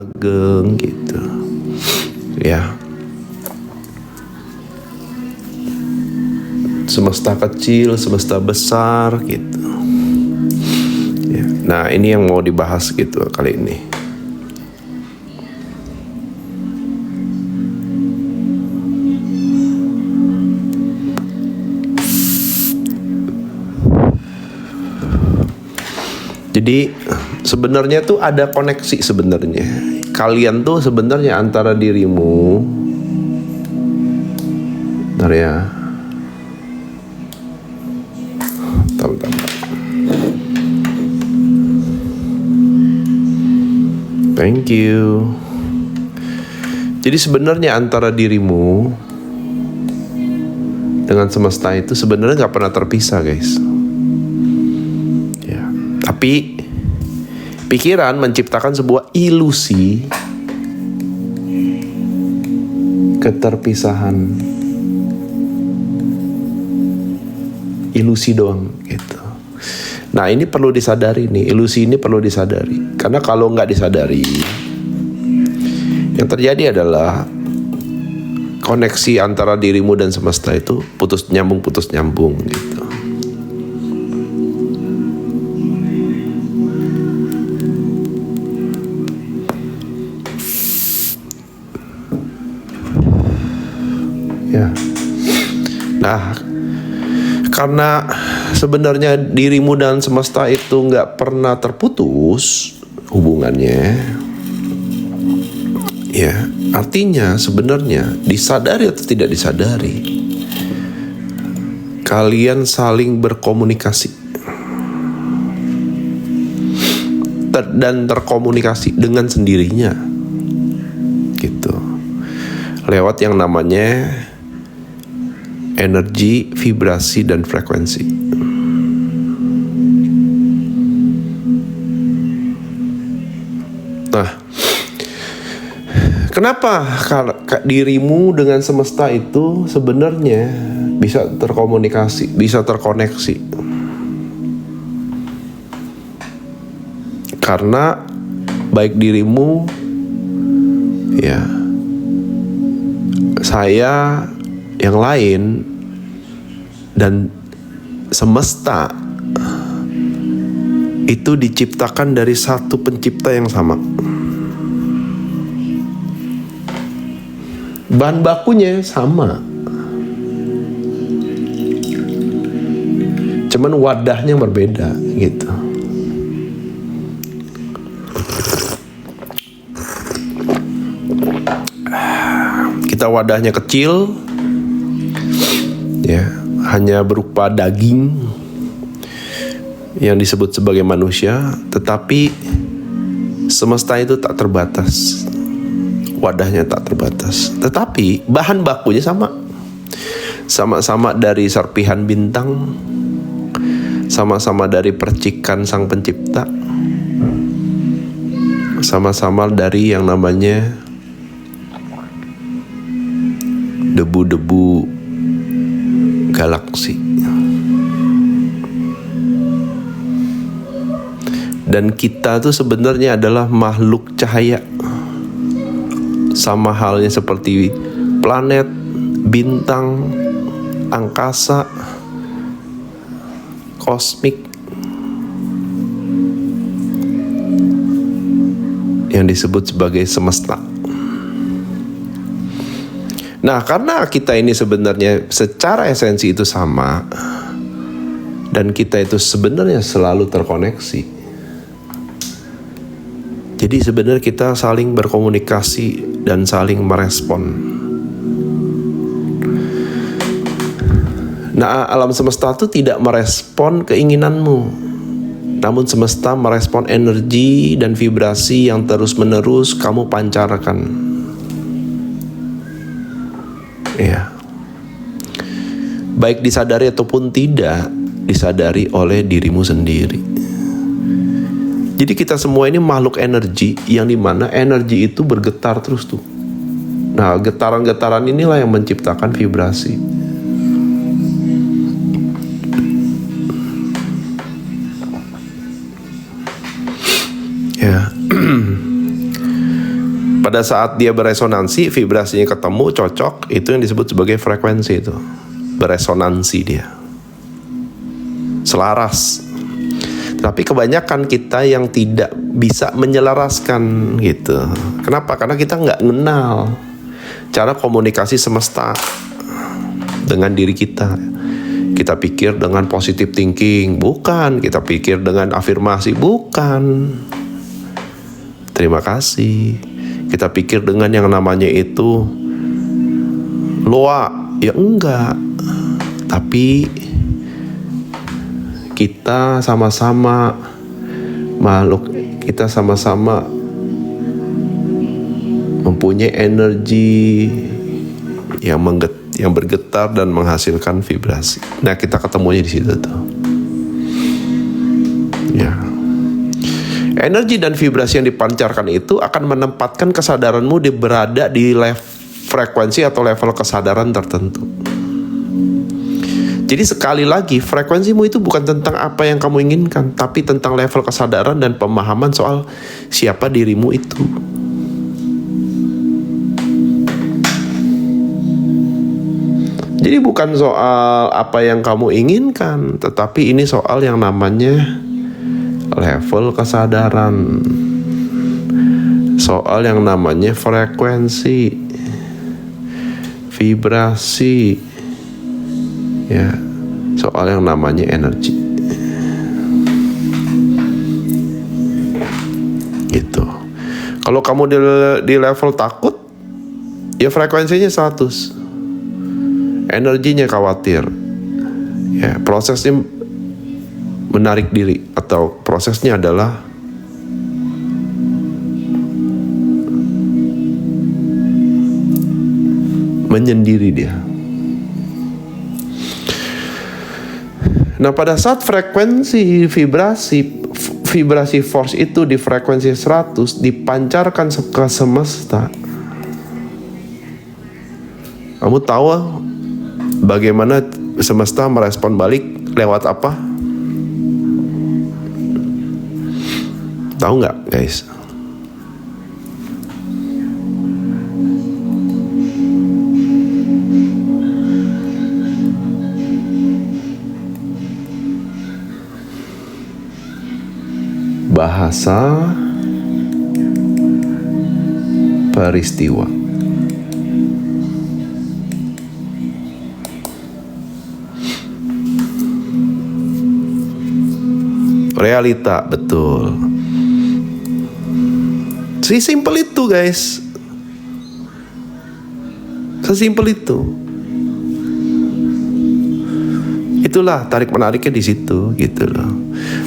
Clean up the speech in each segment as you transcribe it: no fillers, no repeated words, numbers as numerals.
ageng gitu ya. Semesta kecil, semesta besar gitu ya. Nah ini yang mau dibahas gitu kali ini. Jadi sebenarnya tuh ada koneksi sebenarnya. Kalian tuh sebenarnya antara dirimu, bentar ya. Bentar. Thank you. Jadi sebenarnya antara dirimu dengan semesta itu sebenarnya nggak pernah terpisah, guys. Tapi pikiran menciptakan sebuah ilusi keterpisahan, ilusi doang gitu. Nah ini perlu disadari nih, ilusi ini perlu disadari. Karena kalau nggak disadari, yang terjadi adalah koneksi antara dirimu dan semesta itu putus nyambung gitu. Ya. Nah, karena sebenarnya dirimu dan semesta itu nggak pernah terputus hubungannya, ya artinya sebenarnya disadari atau tidak disadari, kalian saling berkomunikasi dan terkomunikasi dengan sendirinya, gitu, lewat yang namanya energi, vibrasi, dan frekuensi. Nah, kenapa dirimu dengan semesta itu sebenarnya bisa terkomunikasi, bisa terkoneksi? Karena baik dirimu, ya, saya, yang lain, dan semesta itu diciptakan dari satu pencipta yang sama. Bahan bakunya sama, cuman wadahnya berbeda gitu. Kita wadahnya kecil, ya, hanya berupa daging yang disebut sebagai manusia, tetapi semesta itu tak terbatas, wadahnya tak terbatas, tetapi bahan bakunya sama-sama dari serpihan bintang, sama-sama dari percikan sang pencipta, sama-sama dari yang namanya debu-debu galaksi. Dan kita tuh sebenarnya adalah makhluk cahaya, sama halnya seperti planet, bintang, angkasa, kosmik, yang disebut sebagai semesta. Nah, karena kita ini sebenarnya secara esensi itu sama, dan kita itu sebenarnya selalu terkoneksi. Jadi sebenarnya kita saling berkomunikasi dan saling merespon. Nah, alam semesta itu tidak merespon keinginanmu, namun semesta merespon energi dan vibrasi yang terus-menerus kamu pancarkan. Ya. Baik disadari ataupun tidak disadari oleh dirimu sendiri. Jadi kita semua ini makhluk energi, yang dimana energi itu bergetar terus tuh. Nah, getaran-getaran inilah yang menciptakan vibrasi. Ya. Pada saat dia beresonansi, vibrasinya ketemu, cocok, itu yang disebut sebagai frekuensi itu. Beresonansi dia. Selaras. Tapi kebanyakan kita yang tidak bisa menyelaraskan gitu. Kenapa? Karena kita nggak kenal cara komunikasi semesta dengan diri kita. Kita pikir dengan positive thinking, bukan. Kita pikir dengan afirmasi, bukan. Terima kasih. Kita pikir dengan yang namanya itu loa, ya enggak. Tapi kita sama-sama makhluk, kita sama-sama mempunyai energi yang bergetar dan menghasilkan vibrasi. Nah, kita ketemunya di situ tuh. Ya. Energi dan vibrasi yang dipancarkan itu akan menempatkan kesadaranmu berada di frekuensi atau level kesadaran tertentu. Jadi sekali lagi, frekuensimu itu bukan tentang apa yang kamu inginkan, tapi tentang level kesadaran dan pemahaman soal siapa dirimu itu. Jadi bukan soal apa yang kamu inginkan, tetapi ini soal yang namanya level kesadaran, soal yang namanya frekuensi, vibrasi, ya, soal yang namanya energi. Gitu. Kalau kamu di level takut, ya frekuensinya 100, energinya khawatir, ya, prosesnya menarik diri, atau prosesnya adalah menyendiri dia. Nah, pada saat frekuensi vibrasi force itu di frekuensi 100 dipancarkan ke semesta, kamu tahu bagaimana semesta merespon balik lewat apa? Tahu nggak, guys? Bahasa peristiwa. Realita, betul. Sesimpel itu, guys. Sesimpel itu. Itulah tarik menariknya di situ, gitu loh.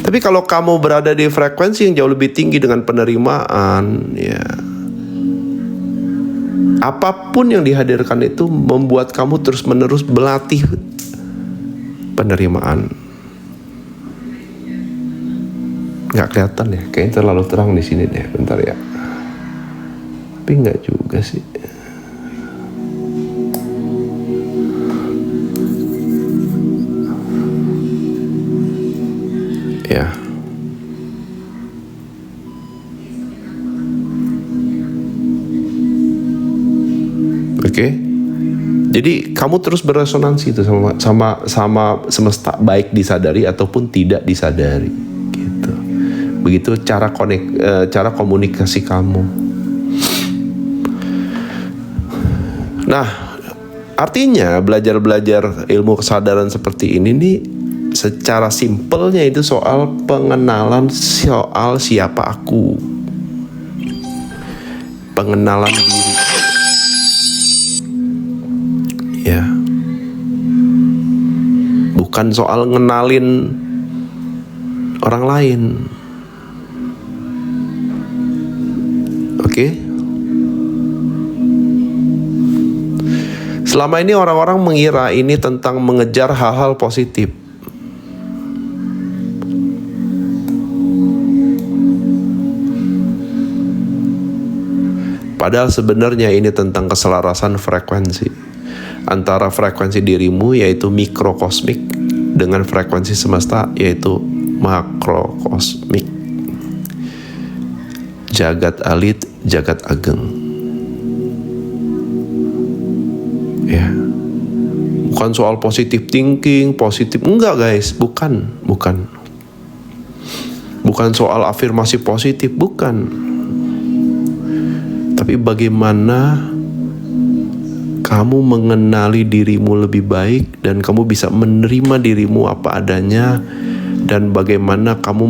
Tapi kalau kamu berada di frekuensi yang jauh lebih tinggi dengan penerimaan, ya, apapun yang dihadirkan itu membuat kamu terus-menerus berlatih penerimaan. Nggak kelihatan ya, kayaknya terlalu terang di sini deh, bentar ya. Tapi nggak juga sih. Ya. Oke. Jadi kamu terus beresonansi itu sama semesta, baik disadari ataupun tidak disadari, gitu. Begitu cara komunikasi kamu. Nah, artinya belajar ilmu kesadaran seperti ini nih, secara simpelnya itu soal pengenalan soal siapa aku, pengenalan diri, ya, bukan soal ngenalin orang lain. Oke? Selama ini orang-orang mengira ini tentang mengejar hal-hal positif. Padahal sebenarnya ini tentang keselarasan frekuensi antara frekuensi dirimu yaitu mikrokosmik dengan frekuensi semesta yaitu makrokosmik. Jagat alit, jagat ageng. Bukan soal positive thinking, enggak guys, bukan. Bukan soal afirmasi positif, bukan. Tapi bagaimana kamu mengenali dirimu lebih baik dan kamu bisa menerima dirimu apa adanya, dan bagaimana kamu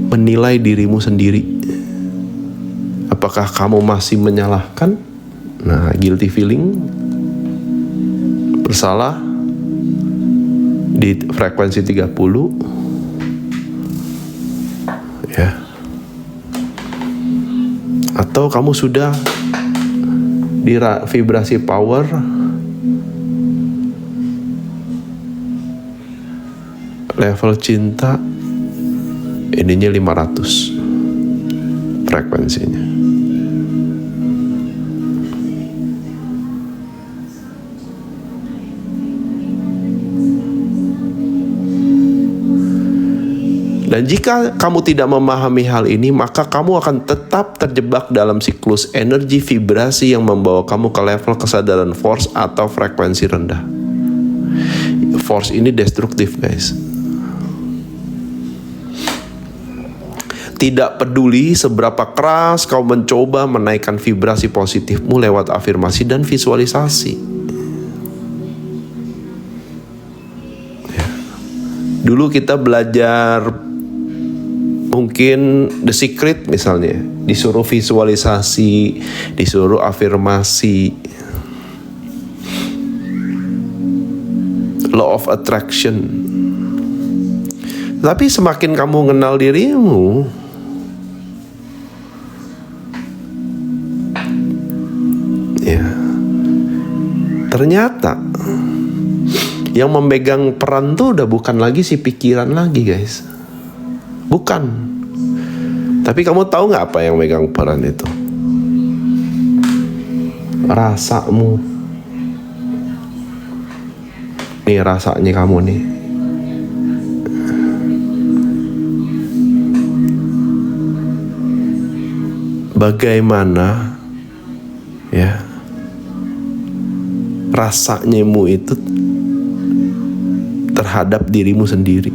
menilai dirimu sendiri. Apakah kamu masih menyalahkan? Nah, guilty feeling, bersalah di frekuensi 30, ya. Atau kamu sudah di vibrasi power, level cinta, ininya 500 frekuensinya. Dan jika kamu tidak memahami hal ini, maka kamu akan tetap terjebak dalam siklus energi vibrasi yang membawa kamu ke level kesadaran force atau frekuensi rendah. Force ini destruktif, guys. Tidak peduli seberapa keras kau mencoba menaikkan vibrasi positifmu lewat afirmasi dan visualisasi. Ya. Dulu kita belajar mungkin The Secret misalnya, disuruh visualisasi, disuruh afirmasi, law of attraction. Tapi semakin kamu mengenal dirimu, ya, ternyata yang memegang peran tuh udah bukan lagi si pikiran lagi, guys. Bukan. Tapi kamu tahu gak apa yang megang peran itu? Rasamu. Nih rasanya kamu nih. Bagaimana ya rasanyamu itu terhadap dirimu sendiri?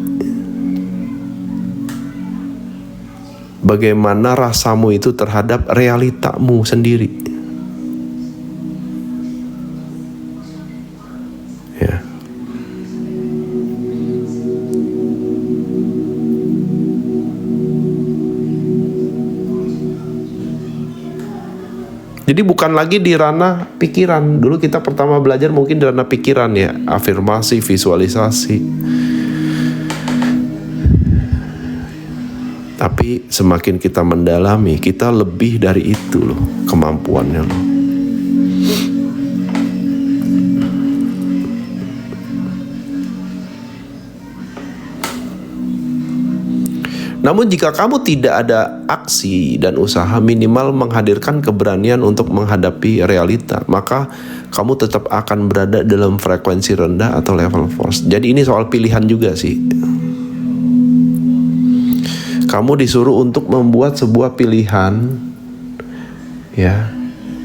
Bagaimana rasamu itu terhadap realitamu sendiri? Ya. Jadi bukan lagi di ranah pikiran. Dulu kita pertama belajar mungkin di ranah pikiran ya, afirmasi, visualisasi. Tapi semakin kita mendalami, kita lebih dari itu loh kemampuannya loh. Namun jika kamu tidak ada aksi dan usaha minimal menghadirkan keberanian untuk menghadapi realita, maka kamu tetap akan berada dalam frekuensi rendah atau level force. Jadi ini soal pilihan juga sih. Kamu disuruh untuk membuat sebuah pilihan, ya,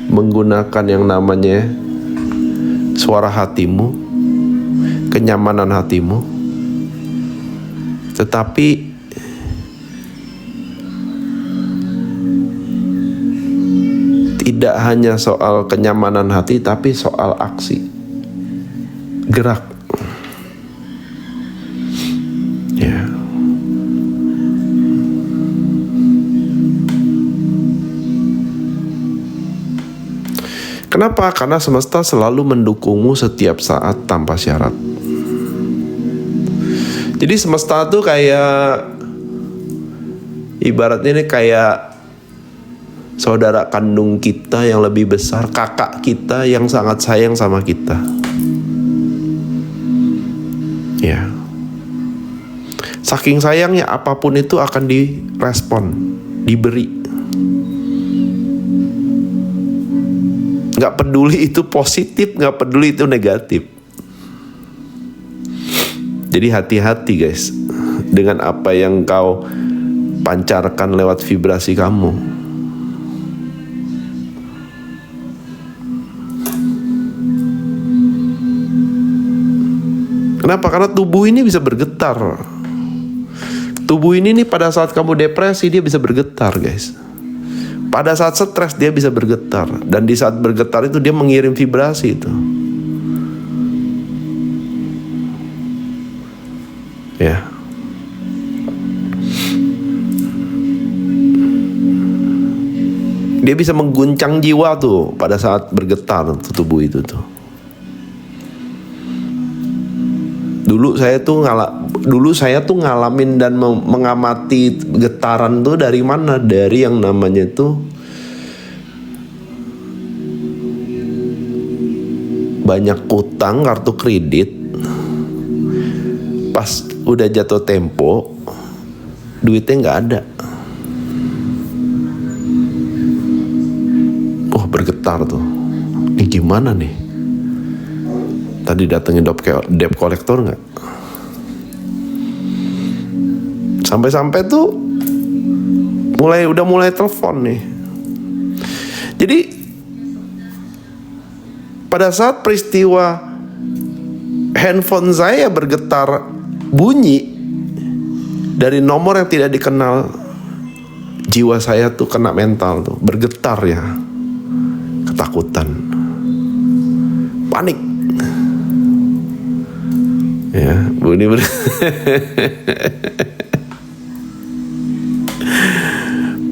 menggunakan yang namanya suara hatimu, kenyamanan hatimu. Tetapi tidak hanya soal kenyamanan hati, tapi soal aksi, gerak. Ya. Kenapa? Karena semesta selalu mendukungmu setiap saat tanpa syarat. Jadi semesta tuh kayak, ibaratnya ini kayak saudara kandung kita yang lebih besar, kakak kita yang sangat sayang sama kita. Ya. Saking sayangnya apapun itu akan direspon, diberi. Gak peduli itu positif, gak peduli itu negatif. Jadi hati-hati guys dengan apa yang kau pancarkan lewat vibrasi kamu. Kenapa? Karena tubuh ini bisa bergetar. Tubuh ini nih pada saat kamu depresi dia bisa bergetar, guys. Pada saat stres dia bisa bergetar. Dan di saat bergetar itu dia mengirim vibrasi itu. Ya. Dia bisa mengguncang jiwa tuh pada saat bergetar tubuh itu tuh. Dulu saya tuh ngalamin dan mengamati getaran tuh dari mana? Dari yang namanya tuh banyak utang kartu kredit. Pas udah jatuh tempo, duitnya nggak ada. Oh, bergetar tuh. Ini gimana nih? Tadi datengin debt collector nggak? Sampai-sampai tuh udah mulai telepon nih. Jadi pada saat peristiwa handphone saya bergetar bunyi dari nomor yang tidak dikenal, jiwa saya tuh kena mental tuh, bergetar ya, ketakutan, panik. Ya, bunyi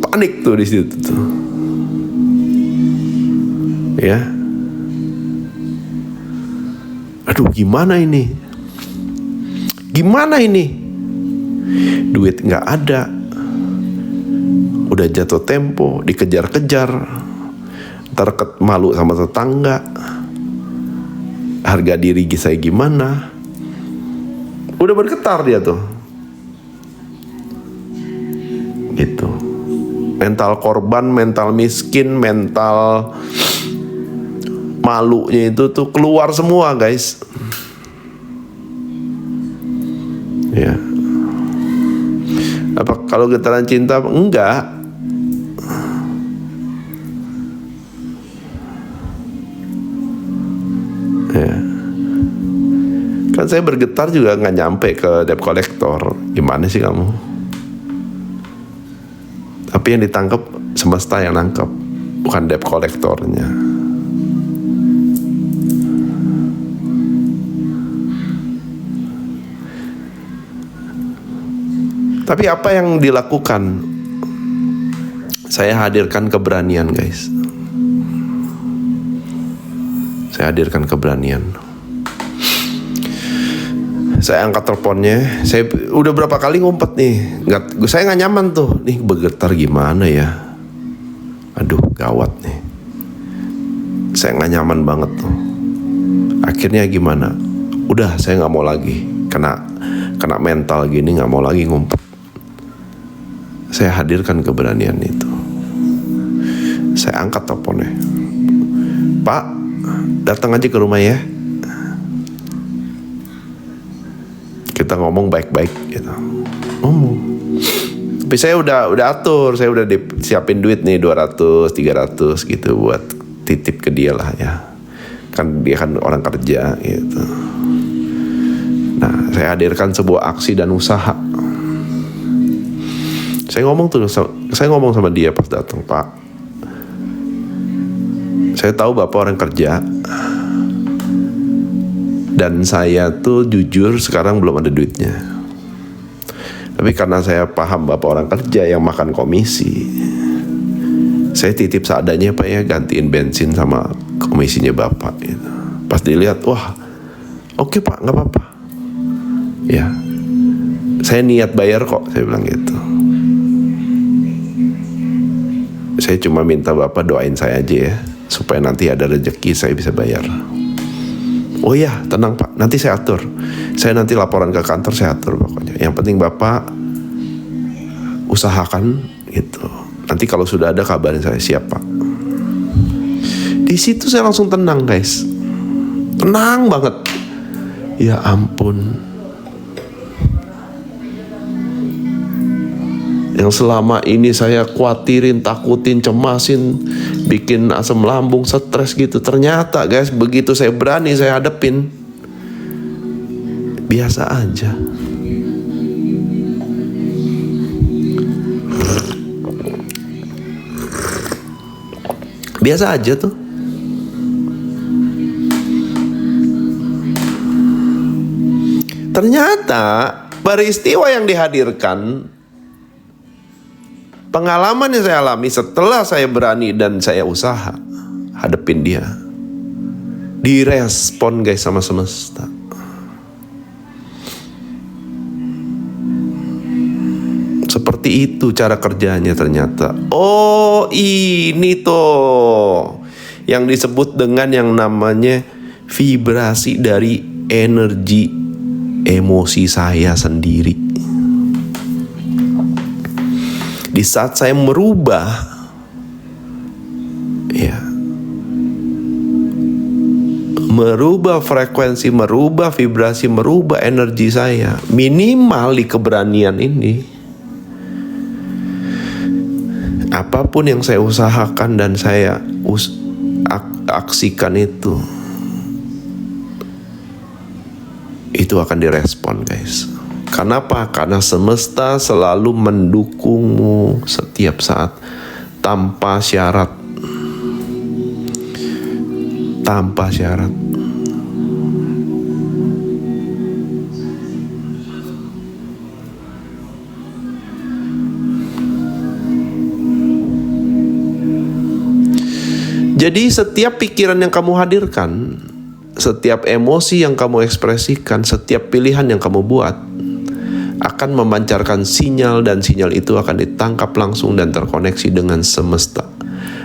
panik tuh di situ tuh. Ya. Aduh, gimana ini? Gimana ini? Duit nggak ada. Udah jatuh tempo, dikejar-kejar. Ntar malu sama tetangga. Harga diri saya gimana? Udah bergetar dia tuh. Gitu. Mental korban, mental miskin, mental malunya itu tuh keluar semua, guys. Ya. Apa kalau getaran cinta? Enggak. Ya. Kan saya bergetar juga nggak nyampe ke debt collector. Gimana sih kamu? Tapi yang ditangkap semesta yang nangkep, bukan debt collectornya. Tapi apa yang dilakukan? Saya hadirkan keberanian, guys. Saya hadirkan keberanian. Saya angkat teleponnya. Saya udah berapa kali ngumpet nih. Saya nggak nyaman tuh. Nih bergetar gimana ya? Aduh, gawat nih. Saya nggak nyaman banget tuh. Akhirnya gimana? Udah, saya nggak mau lagi. Kena mental gini, nggak mau lagi ngumpet. Saya hadirkan keberanian itu. Saya angkat teleponnya. Pak, datang aja ke rumah ya. Kita ngomong baik-baik gitu. Ngomong. Tapi saya udah atur, saya udah siapin duit nih 200, 300 gitu buat titip ke dia lah ya. Kan dia kan orang kerja gitu. Nah, saya hadirkan sebuah aksi dan usaha. Saya ngomong sama dia pas datang, Pak. Saya tahu Bapak orang kerja. Dan saya tuh jujur sekarang belum ada duitnya. Tapi karena saya paham Bapak orang kerja yang makan komisi, saya titip seadanya Pak ya, gantiin bensin sama komisinya Bapak gitu. Pas dilihat, wah oke Pak, gak apa-apa. Ya, saya niat bayar kok, saya bilang gitu. Saya cuma minta Bapak doain saya aja ya, supaya nanti ada rezeki saya bisa bayar. Oh iya, tenang Pak, nanti saya atur. Saya nanti laporan ke kantor, saya atur pokoknya. Yang penting Bapak usahakan gitu. Nanti kalau sudah ada kabarin saya, siap Pak. Di situ saya langsung tenang, guys. Tenang banget. Ya ampun. Yang selama ini saya khawatirin, takutin, cemasin, bikin asam lambung, stres gitu. Ternyata guys, begitu saya berani, saya hadepin, biasa aja. Biasa aja tuh. Ternyata peristiwa yang dihadirkan, pengalaman yang saya alami setelah saya berani dan saya usaha hadepin dia, direspon guys sama semesta. Seperti itu cara kerjanya ternyata. Oh, ini tuh yang disebut dengan yang namanya vibrasi dari energi emosi saya sendiri. Di saat saya merubah, ya, merubah frekuensi, merubah vibrasi, merubah energi saya, minimal di keberanian ini, apapun yang saya usahakan dan saya aksikan itu akan direspon guys. Kenapa? Karena semesta selalu mendukungmu setiap saat tanpa syarat. Tanpa syarat. Jadi setiap pikiran yang kamu hadirkan, setiap emosi yang kamu ekspresikan, setiap pilihan yang kamu buat akan memancarkan sinyal, dan sinyal itu akan ditangkap langsung dan terkoneksi dengan semesta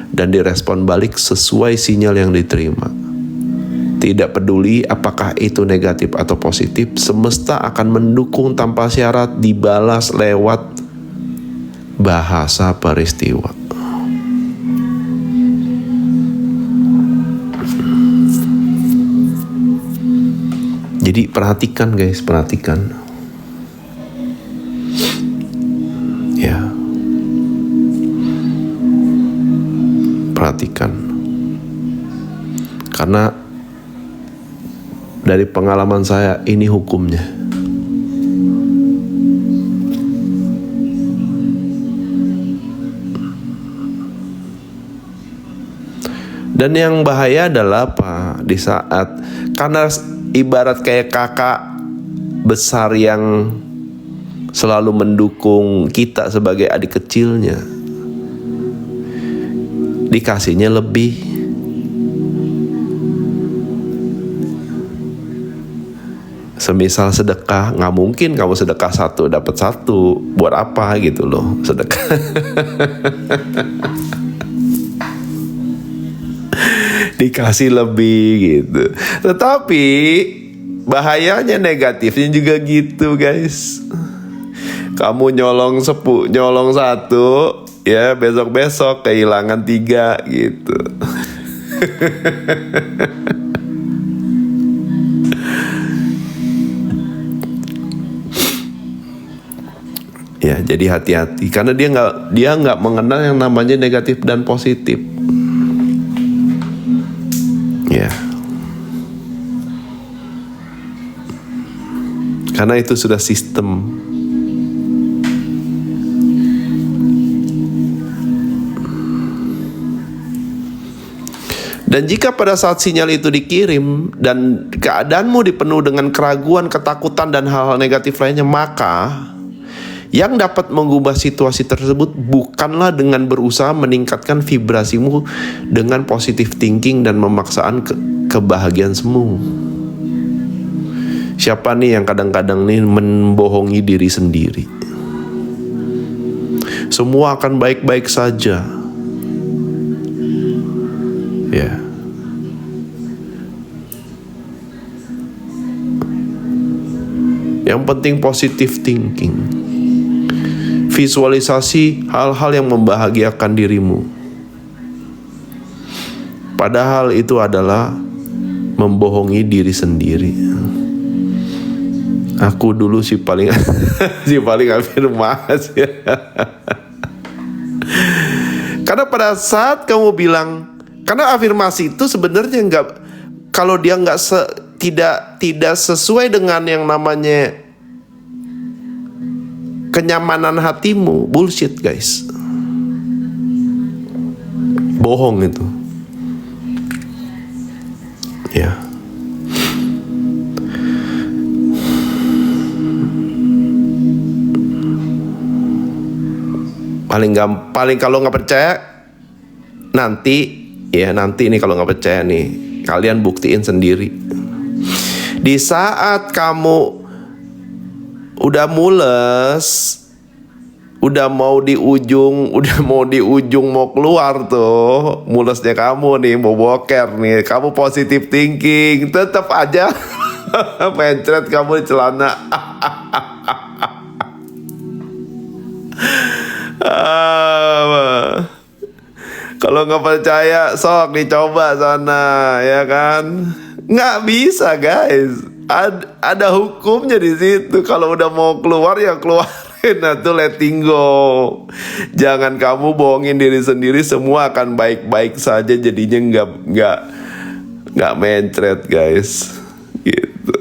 dan direspon balik sesuai sinyal yang diterima. Tidak peduli apakah itu negatif atau positif, semesta akan mendukung tanpa syarat, dibalas lewat bahasa peristiwa. Jadi perhatikan guys, perhatikan. Ya. Perhatikan. Karena dari pengalaman saya ini hukumnya. Dan yang bahaya adalah apa? Di saat, karena ibarat kayak kakak besar yang selalu mendukung kita sebagai adik kecilnya, dikasihnya lebih. Semisal sedekah, nggak mungkin kamu sedekah 1 dapat 1, buat apa gitu loh sedekah. Dikasih lebih gitu. Tetapi bahayanya negatifnya juga gitu guys. Kamu nyolong 1, ya besok-besok kehilangan 3 gitu. Ya, jadi hati-hati karena dia nggak mengenal yang namanya negatif dan positif. Ya. Karena itu sudah sistem. Dan jika pada saat sinyal itu dikirim dan keadaanmu dipenuhi dengan keraguan, ketakutan, dan hal-hal negatif lainnya, maka yang dapat mengubah situasi tersebut bukanlah dengan berusaha meningkatkan vibrasimu dengan positive thinking dan memaksaan kebahagiaan semu. Siapa nih yang kadang-kadang nih membohongi diri sendiri? Semua akan baik-baik saja. Ya. Yang penting positive thinking. Visualisasi hal-hal yang membahagiakan dirimu. Padahal itu adalah membohongi diri sendiri. Aku dulu si paling afirmasi. Karena pada saat kamu bilang, karena afirmasi itu sebenarnya kalau dia nggak tidak sesuai dengan yang namanya kenyamanan hatimu, bullshit guys. Bohong itu. Ya. Paling kalau nggak percaya nanti nih, kalau nggak percaya nih, kalian buktiin sendiri. Di saat kamu udah mules, udah mau di ujung mau keluar tuh mulesnya kamu nih, mau boker nih, kamu positive thinking, tetap aja mencret kamu di celana. Kalau nggak percaya, sok dicoba sana, ya kan? Nggak bisa guys, ada hukumnya di situ. Kalau udah mau keluar ya keluarin, nah tuh letting go. Jangan kamu bohongin diri sendiri, semua akan baik-baik saja. Jadinya nggak mencret guys, gitu.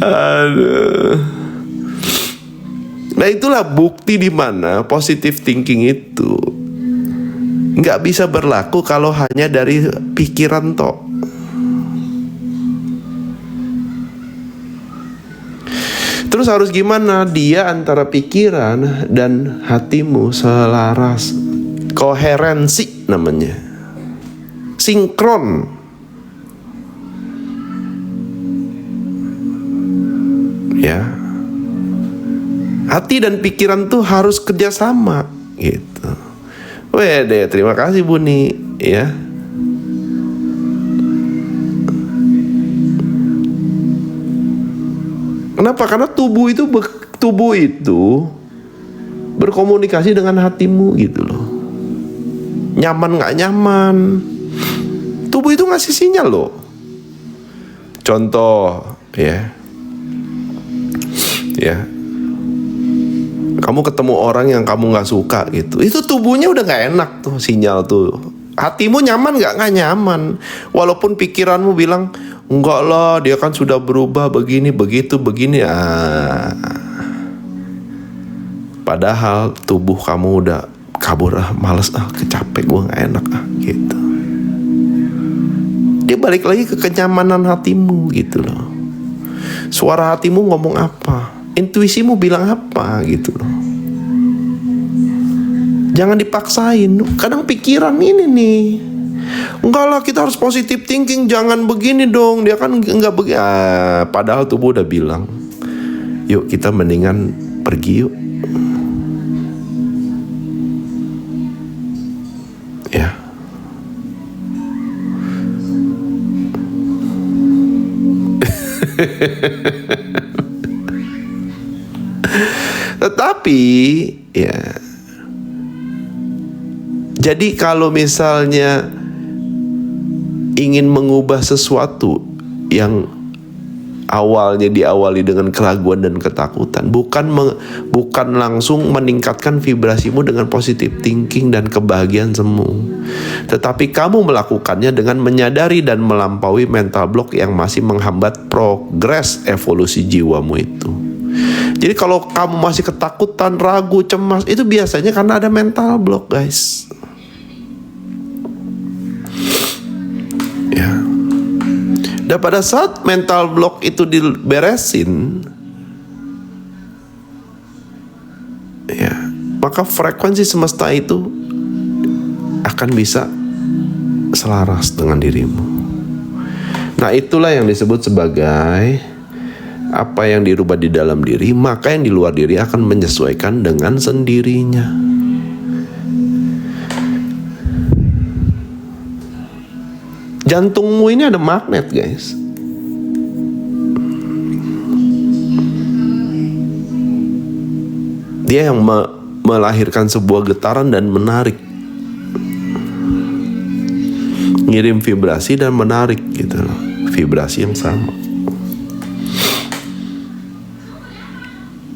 Aduh. Nah itulah bukti di mana positive thinking itu nggak bisa berlaku kalau hanya dari pikiran tok. Terus harus gimana? Dia antara pikiran dan hatimu selaras, koherensi namanya, sinkron. Ya, hati dan pikiran tuh harus kerjasama gitu. Wede, terima kasih Buni ya. Kenapa? Karena tubuh itu berkomunikasi dengan hatimu gitu loh. Nyaman nggak nyaman, tubuh itu ngasih sinyal loh. Contoh ya, kamu ketemu orang yang kamu nggak suka gitu, itu tubuhnya udah nggak enak tuh, sinyal tuh. Hatimu nyaman nggak nyaman, walaupun pikiranmu bilang enggak lah, dia kan sudah berubah begini begitu begini. Padahal tubuh kamu udah kabur, males, kecapek, gue nggak enak gitu. Dia balik lagi ke kenyamanan hatimu gitu loh. Suara hatimu ngomong apa, intuisimu bilang apa gitu loh. Jangan dipaksain. Kadang pikiran ini nih, enggak lah kita harus positive thinking, jangan begini dong, dia kan enggak begini. Padahal tubuh udah bilang, yuk kita mendingan pergi yuk. Ya. Tetapi ya, jadi kalau misalnya ingin mengubah sesuatu yang awalnya diawali dengan keraguan dan ketakutan, bukan langsung meningkatkan vibrasimu dengan positive thinking dan kebahagiaan semu, tetapi kamu melakukannya dengan menyadari dan melampaui mental block yang masih menghambat progres evolusi jiwamu itu. Jadi kalau kamu masih ketakutan, ragu, cemas, itu biasanya karena ada mental block guys. Ya. Dan pada saat mental block itu diberesin, ya, maka frekuensi semesta itu akan bisa selaras dengan dirimu. Nah itulah yang disebut sebagai apa yang dirubah di dalam diri, maka yang di luar diri akan menyesuaikan dengan sendirinya. Jantungmu ini ada magnet guys. Dia yang melahirkan sebuah getaran dan menarik, ngirim vibrasi dan menarik gitu loh, vibrasi yang sama.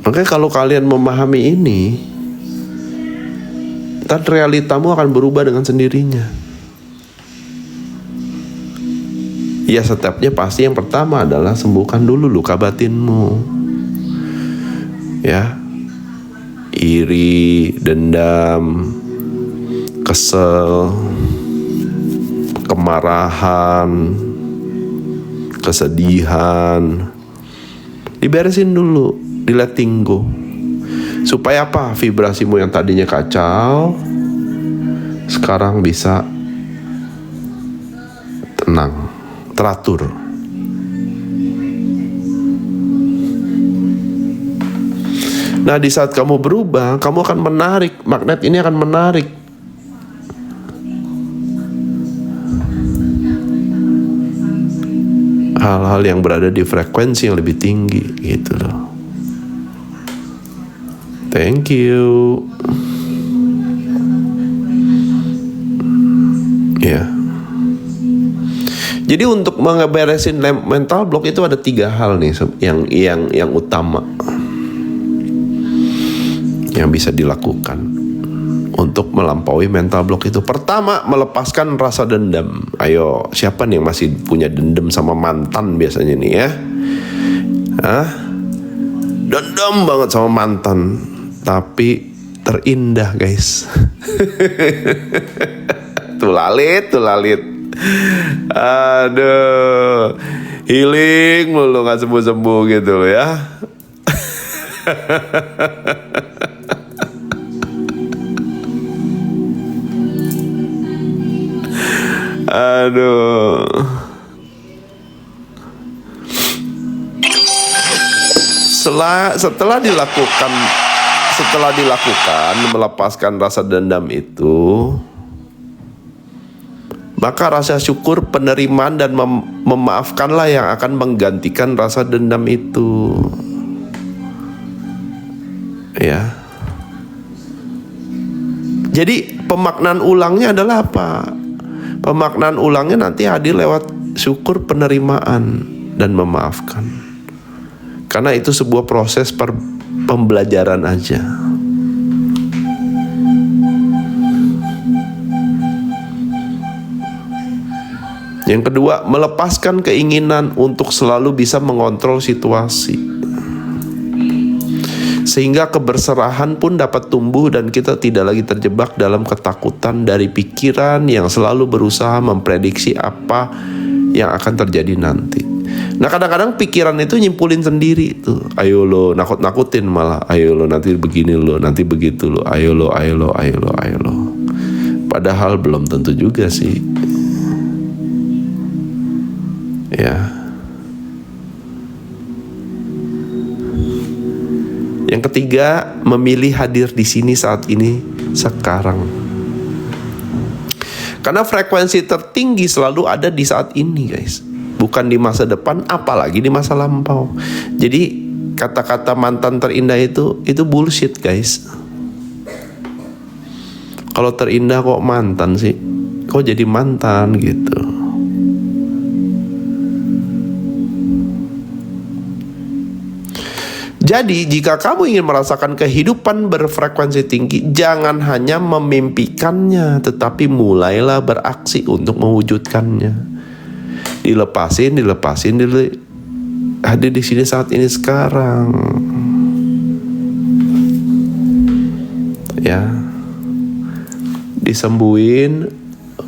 Makanya kalau kalian memahami ini, dan realitamu akan berubah dengan sendirinya. Ya, stepnya pasti yang pertama adalah sembuhkan dulu luka batinmu. Ya, iri, dendam, kesel, kemarahan, kesedihan, diberesin dulu, di letting go. Supaya apa? Vibrasimu yang tadinya kacau sekarang bisa tenang, teratur. Nah, di saat kamu berubah, kamu akan menarik, magnet ini akan menarik hal-hal yang berada di frekuensi yang lebih tinggi gitu loh. Thank you. Ya. Jadi untuk ngeberesin mental block itu ada 3 hal nih yang utama yang bisa dilakukan untuk melampaui mental block itu. Pertama, melepaskan rasa dendam. Ayo, siapa nih yang masih punya dendam sama mantan biasanya nih ya? Dendam banget sama mantan, tapi terindah guys. Tulalit. Aduh, healing mulu gak sembuh-sembuh gitu loh ya. Aduh. Setelah dilakukan melepaskan rasa dendam itu, maka rasa syukur, penerimaan dan memaafkanlah yang akan menggantikan rasa dendam itu. Ya. Jadi pemaknaan ulangnya adalah apa? Pemaknaan ulangnya nanti hadir lewat syukur, penerimaan dan memaafkan. Karena itu sebuah proses pembelajaran aja. Yang kedua, melepaskan keinginan untuk selalu bisa mengontrol situasi. Sehingga keberserahan pun dapat tumbuh dan kita tidak lagi terjebak dalam ketakutan dari pikiran yang selalu berusaha memprediksi apa yang akan terjadi nanti. Nah, kadang-kadang pikiran itu nyimpulin sendiri tuh. Ayo lo, nakut-nakutin malah. Ayo lo, nanti begini lo, nanti begitu lo. Ayo lo. Padahal belum tentu juga sih. Ya. Yang ketiga, memilih hadir di sini saat ini, sekarang. Karena frekuensi tertinggi selalu ada di saat ini, guys. Bukan di masa depan, apalagi di masa lampau. Jadi kata-kata mantan terindah itu bullshit, guys. Kalau terindah kok mantan sih? Kok jadi mantan gitu? Jadi jika kamu ingin merasakan kehidupan berfrekuensi tinggi, jangan hanya memimpikannya, tetapi mulailah beraksi untuk mewujudkannya. Dilepasin, hadir di sini saat ini sekarang. Ya, disembuhin,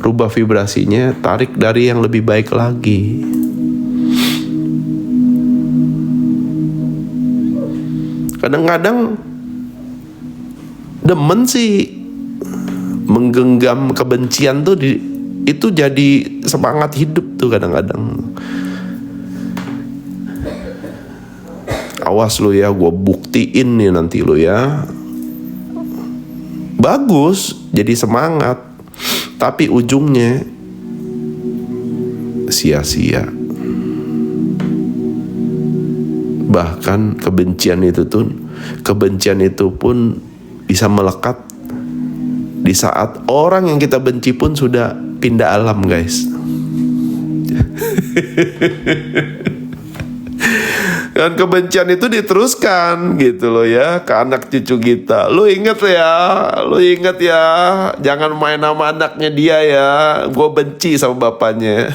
rubah vibrasinya, tarik dari yang lebih baik lagi. Kadang-kadang demen sih menggenggam kebencian tuh itu jadi semangat hidup tuh kadang-kadang. Awas lu ya, gue buktiin nih nanti lu ya. Bagus, jadi semangat, tapi ujungnya sia-sia. Bahkan kebencian itu pun bisa melekat di saat orang yang kita benci pun sudah pindah alam, guys. Dan kebencian itu diteruskan gitu loh ya ke anak cucu kita. Lu inget ya, jangan main sama anaknya dia ya. Gue benci sama bapaknya.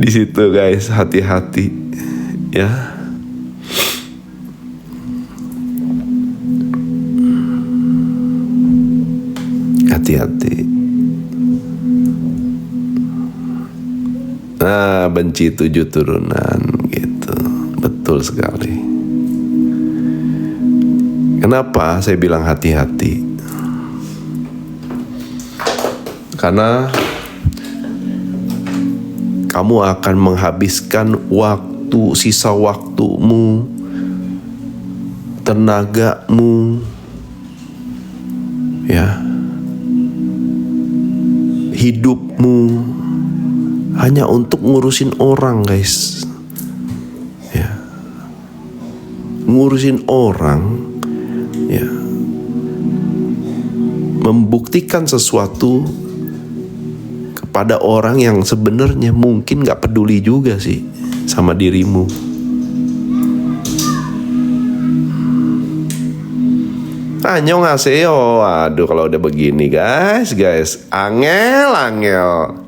Di situ guys, hati-hati ya. Hati-hati. Nah, benci 7 turunan gitu. Betul sekali. Kenapa saya bilang hati-hati? Karena kamu akan menghabiskan waktu, sisa waktumu, tenagamu, ya, hidupmu hanya untuk ngurusin orang guys, ya, ngurusin orang, ya, membuktikan sesuatu kepada orang yang sebenarnya mungkin gak peduli juga sih sama dirimu. Annyeonghaseyo. Aduh, kalau udah begini guys, angel.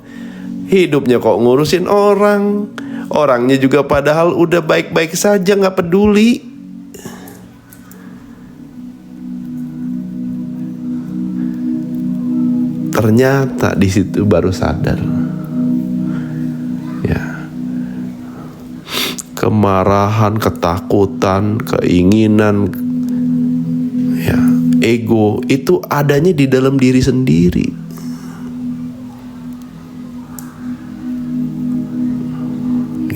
Hidupnya kok ngurusin orang. Orangnya juga padahal udah baik-baik saja, gak peduli. Ternyata di situ baru sadar. Ya. Kemarahan, ketakutan, keinginan, ya, ego itu adanya di dalam diri sendiri.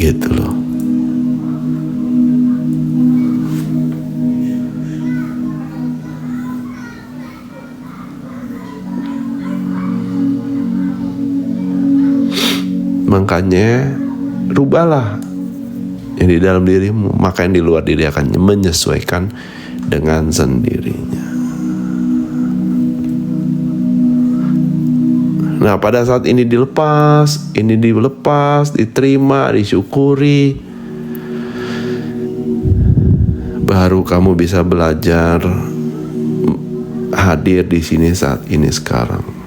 Gitu loh. Makanya rubahlah yang di dalam dirimu, maka yang di luar diri akan menyesuaikan dengan sendirinya. Nah, pada saat ini dilepas, diterima, disyukuri, baru kamu bisa belajar hadir di sini saat ini sekarang.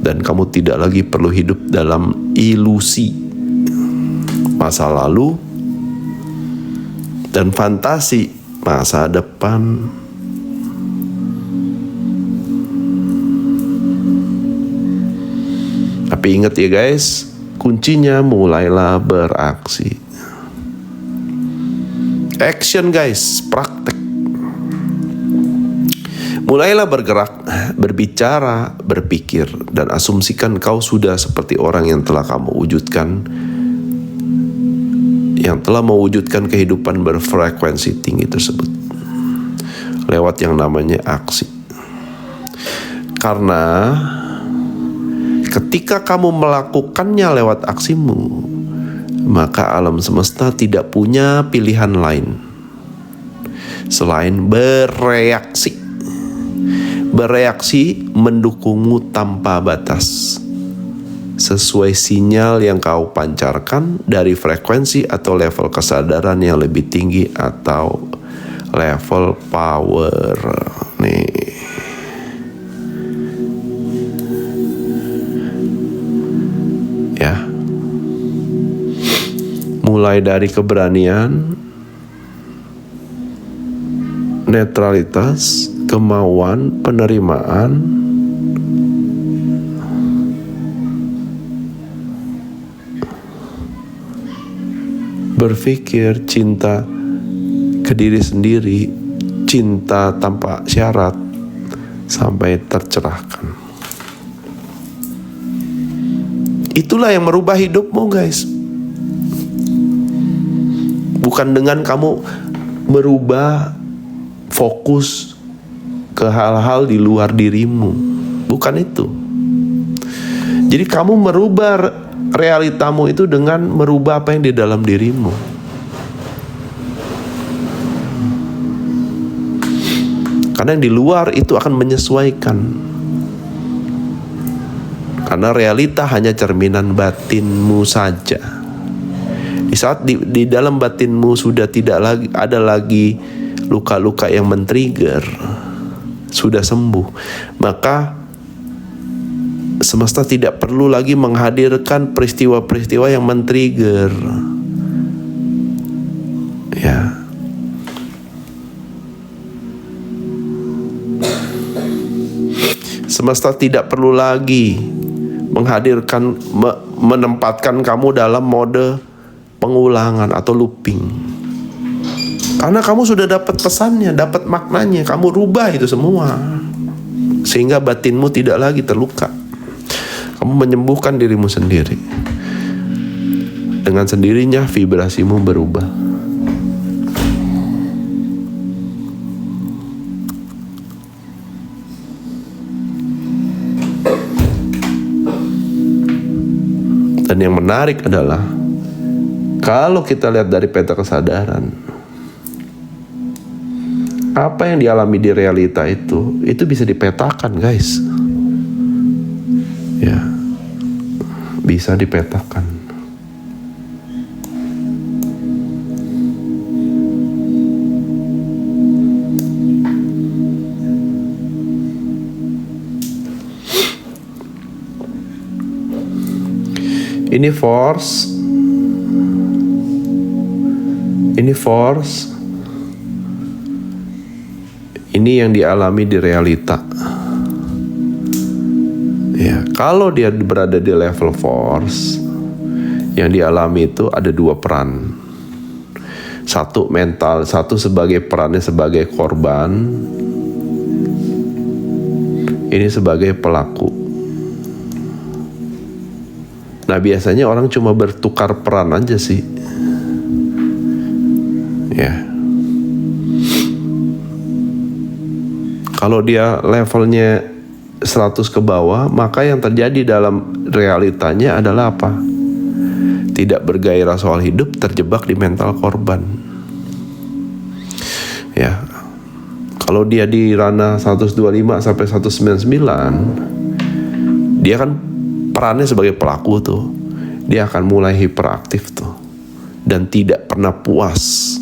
Dan kamu tidak lagi perlu hidup dalam ilusi masa lalu dan fantasi masa depan. Tapi ingat ya guys, kuncinya mulailah beraksi. Action guys, praktek. Mulailah bergerak, berbicara, berpikir, dan asumsikan kau sudah seperti orang yang telah kamu wujudkan, yang telah mewujudkan kehidupan berfrekuensi tinggi tersebut lewat yang namanya aksi. Karena ketika kamu melakukannya lewat aksimu, maka alam semesta tidak punya pilihan lain selain bereaksi. Bereaksi mendukungmu tanpa batas, sesuai sinyal yang kau pancarkan dari frekuensi atau level kesadaran yang lebih tinggi atau level power. Nih. Ya. Mulai dari keberanian, netralitas, kemauan, penerimaan, berpikir, cinta ke diri sendiri, cinta tanpa syarat, sampai tercerahkan. Itulah yang merubah hidupmu guys. Bukan dengan kamu merubah fokus ke hal-hal di luar dirimu. Bukan itu. Jadi kamu merubah realitamu itu dengan merubah apa yang di dalam dirimu. Karena yang di luar itu akan menyesuaikan. Karena realita hanya cerminan batinmu saja. Di saat di dalam batinmu sudah tidak lagi ada lagi luka-luka yang men-trigger, sudah sembuh, maka semesta tidak perlu lagi menghadirkan peristiwa-peristiwa yang men-trigger. Ya. Semesta tidak perlu lagi menghadirkan, menempatkan kamu dalam mode pengulangan atau looping. Karena kamu sudah dapat pesannya, dapat maknanya, kamu rubah itu semua. Sehingga batinmu tidak lagi terluka. Kamu menyembuhkan dirimu sendiri. Dengan sendirinya vibrasimu berubah. Dan yang menarik adalah kalau kita lihat dari peta kesadaran, apa yang dialami di realita itu bisa dipetakan, guys. Ya, bisa dipetakan. Ini force. Ini yang dialami di realita. Ya, kalau dia berada di level force, yang dialami itu ada dua peran. Satu mental, satu sebagai perannya sebagai korban. Ini sebagai pelaku. Nah, biasanya orang cuma bertukar peran aja sih. Ya. Kalau dia levelnya 100 ke bawah, maka yang terjadi dalam realitanya adalah apa? Tidak bergairah soal hidup, terjebak di mental korban. Ya. Kalau dia di ranah 125 sampai 199, dia kan perannya sebagai pelaku tuh, dia akan mulai hiperaktif tuh, dan tidak pernah puas,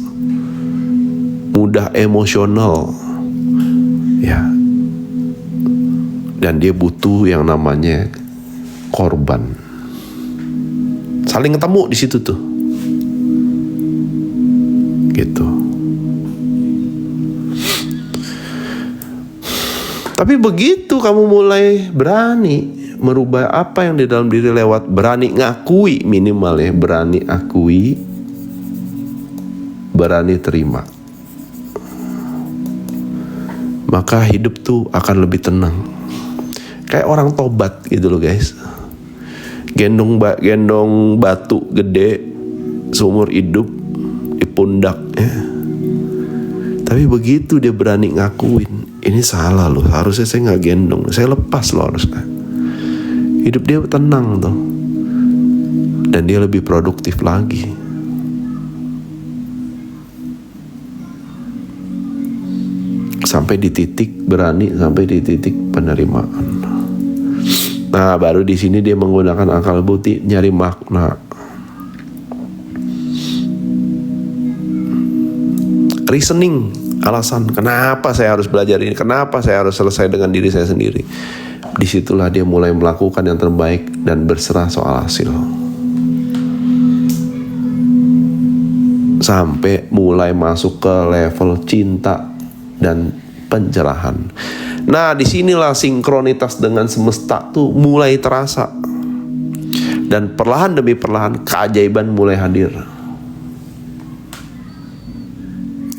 mudah emosional, ya, dan dia butuh yang namanya korban. Saling ketemu di situ tuh, gitu. Tapi begitu kamu mulai berani merubah apa yang di dalam diri lewat berani ngakui, minimal ya, berani akui, berani terima, maka hidup tuh akan lebih tenang. Kayak orang tobat gitu loh, guys. Gendong batu gede seumur hidup di pundak ya. Tapi begitu dia berani ngakuin, ini salah loh, harusnya saya nggak gendong, saya lepas loh harusnya. Hidup dia tenang tuh, dan dia lebih produktif lagi. Sampai di titik berani, sampai di titik penerimaan. Nah, baru di sini dia menggunakan akal budi nyari makna. Reasoning, alasan kenapa saya harus belajar ini, kenapa saya harus selesai dengan diri saya sendiri. Disitulah dia mulai melakukan yang terbaik dan berserah soal hasil. Sampai mulai masuk ke level cinta dan pencerahan. Nah, disinilah sinkronitas dengan semesta tuh mulai terasa. Dan perlahan demi perlahan keajaiban mulai hadir.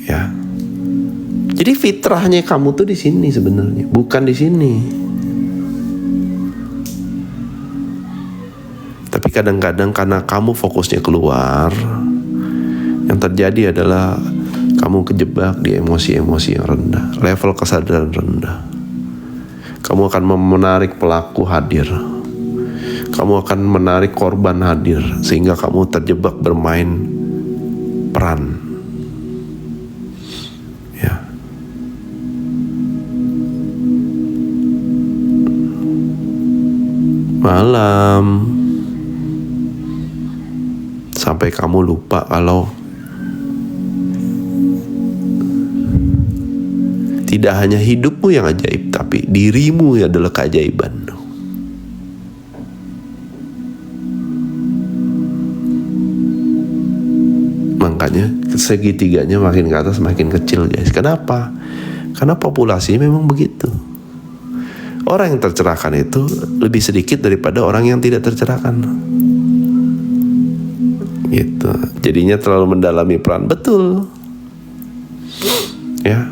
Ya. Jadi fitrahnya kamu tuh di sini sebenarnya, bukan di sini. Tapi kadang-kadang karena kamu fokusnya keluar, yang terjadi adalah kamu kejebak di emosi-emosi yang rendah, level kesadaran rendah. Kamu akan menarik pelaku hadir. Kamu akan menarik korban hadir, sehingga kamu terjebak bermain peran. Ya. malam sampai kamu lupa kalau tidak hanya hidupmu yang ajaib, tapi dirimu adalah keajaiban. Makanya segitiganya makin ke atas makin kecil, guys. Kenapa? Karena populasi memang begitu. Orang yang tercerahkan itu lebih sedikit daripada orang yang tidak tercerahkan. Gitu. Jadinya terlalu mendalami peran. Betul. Ya.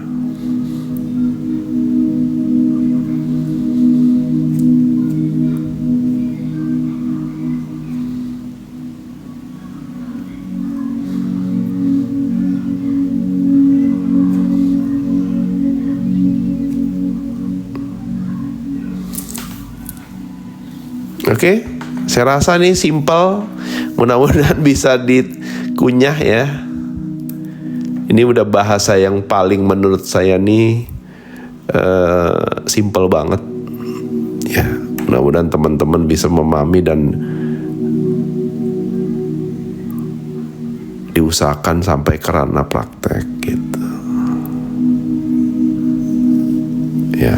Oke, saya rasa nih simple, mudah-mudahan bisa dikunyah ya. Ini udah bahasa yang paling menurut saya nih simple banget. Ya, mudah-mudahan teman-teman bisa memahami dan diusahakan sampai ke ranah praktek gitu. Ya.